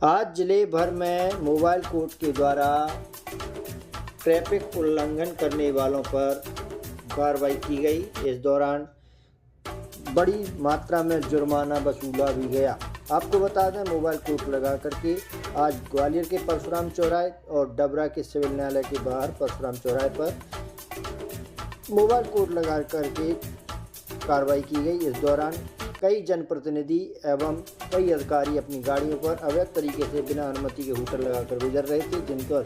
आज जिले भर में मोबाइल कोर्ट के द्वारा ट्रैफिक उल्लंघन करने वालों पर कार्रवाई की गई। इस दौरान बड़ी मात्रा में जुर्माना वसूला भी गया। आपको बता दें, मोबाइल कोर्ट लगा करके आज ग्वालियर के परशुराम चौराहे और डबरा के सिविल न्यायालय के बाहर परशुराम चौराहे पर मोबाइल कोर्ट लगा करके कार्रवाई की गई। इस दौरान कई जनप्रतिनिधि एवं कई अधिकारी अपनी गाड़ियों पर अवैध तरीके से बिना अनुमति के हूटर लगाकर गुजर रहे थे, जिन पर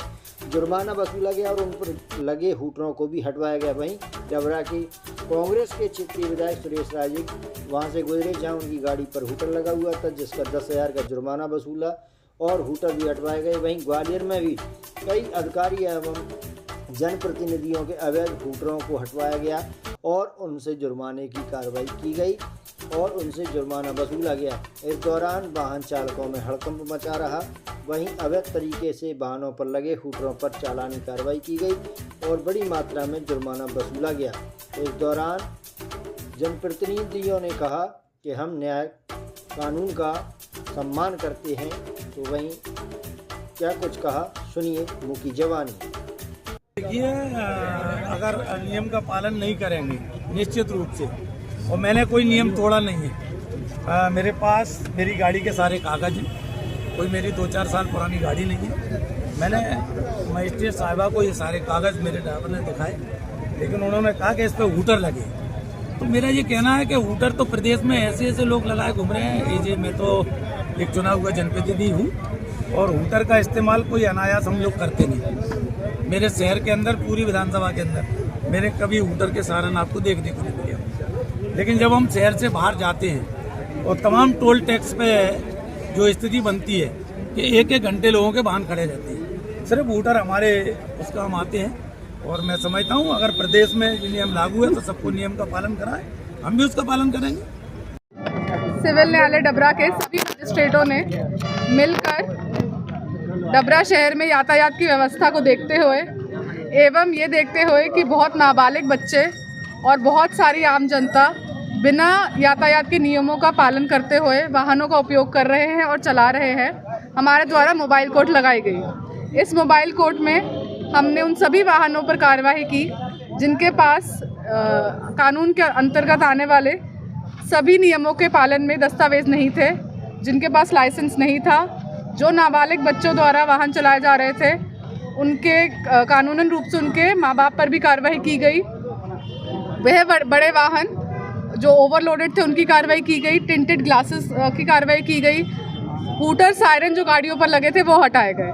जुर्माना वसूला गया और उन पर लगे हूटरों को भी हटवाया गया। वहीं डबरा के कांग्रेस के क्षेत्रीय विधायक सुरेश राजे वहां से गुजरे, जहां उनकी गाड़ी पर हूटर लगा हुआ था, जिसका 10,000 का जुर्माना वसूला और हूटर भी हटवाए गए। वहीं ग्वालियर में भी कई अधिकारी एवं जनप्रतिनिधियों के अवैध हूटरों को हटवाया गया और उनसे जुर्माने की कार्रवाई की गई और उनसे जुर्माना वसूला गया। इस दौरान वाहन चालकों में हड़कंप मचा रहा। वहीं अवैध तरीके से वाहनों पर लगे हूटरों पर चालानी कार्रवाई की गई और बड़ी मात्रा में जुर्माना वसूला गया। इस दौरान जनप्रतिनिधियों ने कहा कि हम न्याय कानून का सम्मान करते हैं। तो वहीं क्या कुछ कहा, सुनिए मुँह की जवानी। देखिए, अगर नियम का पालन नहीं करेंगे निश्चित रूप से, और मैंने कोई नियम तोड़ा नहीं है। मेरे पास मेरी गाड़ी के सारे कागज हैं, कोई मेरी 2-4 साल पुरानी गाड़ी नहीं है। मैंने मजिस्ट्रेट साहिबा को ये सारे कागज मेरे ड्राइवर ने दिखाए, लेकिन उन्होंने कहा कि इस पर हूटर लगे। तो मेरा ये कहना है कि हूटर तो प्रदेश में ऐसे ऐसे लोग लगाए घूम रहे हैं। ये मैं तो एक चुना हुआ जनप्रतिनिधि हूँ और हूटर का इस्तेमाल कोई अनायास हम लोग करते नहीं। मेरे शहर के अंदर, पूरी विधानसभा के अंदर मैंने कभी हूटर के सहारन आपको देखने को नहीं मिला। लेकिन जब हम शहर से बाहर जाते हैं और तमाम टोल टैक्स पे जो स्थिति बनती है कि 1-1 घंटे लोगों के वाहन खड़े रहते हैं, सिर्फ हूटर हमारे उस काम आते हैं। और मैं समझता हूँ अगर प्रदेश में ये नियम लागू है तो सबको नियम का पालन कराए, हम भी उसका पालन करेंगे। सिविल न्यायालय डबरा के सभी मजिस्ट्रेटों ने मिलकर डबरा शहर में यातायात की व्यवस्था को देखते हुए एवं ये देखते हुए कि बहुत नाबालिग बच्चे और बहुत सारी आम जनता बिना यातायात के नियमों का पालन करते हुए वाहनों का उपयोग कर रहे हैं और चला रहे हैं, हमारे द्वारा मोबाइल कोर्ट लगाई गई। इस मोबाइल कोर्ट में हमने उन सभी वाहनों पर कार्रवाई की जिनके पास कानून के अंतर्गत आने वाले सभी नियमों के पालन में दस्तावेज नहीं थे, जिनके पास लाइसेंस नहीं था, जो नाबालिग बच्चों द्वारा वाहन चलाए जा रहे थे, उनके कानूनन रूप से उनके माँ बाप पर भी कार्रवाई की गई। वह बड़े वाहन जो ओवरलोडेड थे उनकी कार्रवाई की गई, टिंटेड ग्लासेस की कार्रवाई की गई, हूटर सायरन जो गाड़ियों पर लगे थे वो हटाए गए।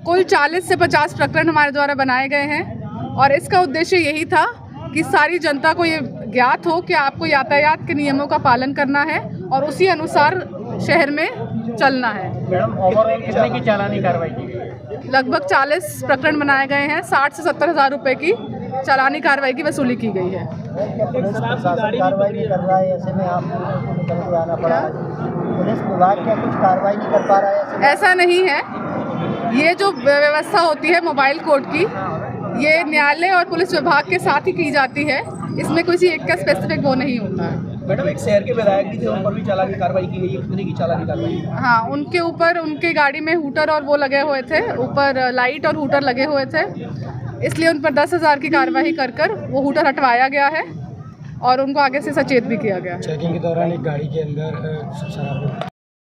कुल 40 से 50 प्रकरण हमारे द्वारा बनाए गए हैं और इसका उद्देश्य यही था कि सारी जनता को ये ज्ञात हो कि आपको यातायात के नियमों का पालन करना है और उसी अनुसार शहर में चलना है। मैडम, ओवरऑल कितने की चालानी कार्रवाई की गई? लगभग 40 प्रकरण बनाए गए हैं। 60 से 70 हज़ार रुपये की चालानी कार्रवाई की वसूली की गई है। पुलिस प्रशासन कार्रवाई नहीं कर रहा है, ऐसे में आपको निकल के आना पड़ा है। पुलिस विभाग क्या कुछ कार्रवाई नहीं कर पा रहा है? ऐसा नहीं है। ये जो व्यवस्था होती है मोबाइल कोर्ट की, ये न्यायालय और पुलिस विभाग के साथ ही की जाती है। इसमें किसी एक का स्पेसिफिक वो नहीं होता है। मैडम, एक शहर के विधायक भी थे, उन पर भी चालानी कार्रवाई की गई है। कितने की चालानी कार्रवाई? हाँ, उनके ऊपर उनके गाड़ी में हूटर और वो लगे हुए थे, ऊपर लाइट और हूटर लगे हुए थे, इसलिए उन पर 10,000 की कार्रवाई कर वो हूटर हटवाया गया है और उनको आगे से सचेत भी किया गया है। चेकिंग के दौरान एक गाड़ी के अंदर शराब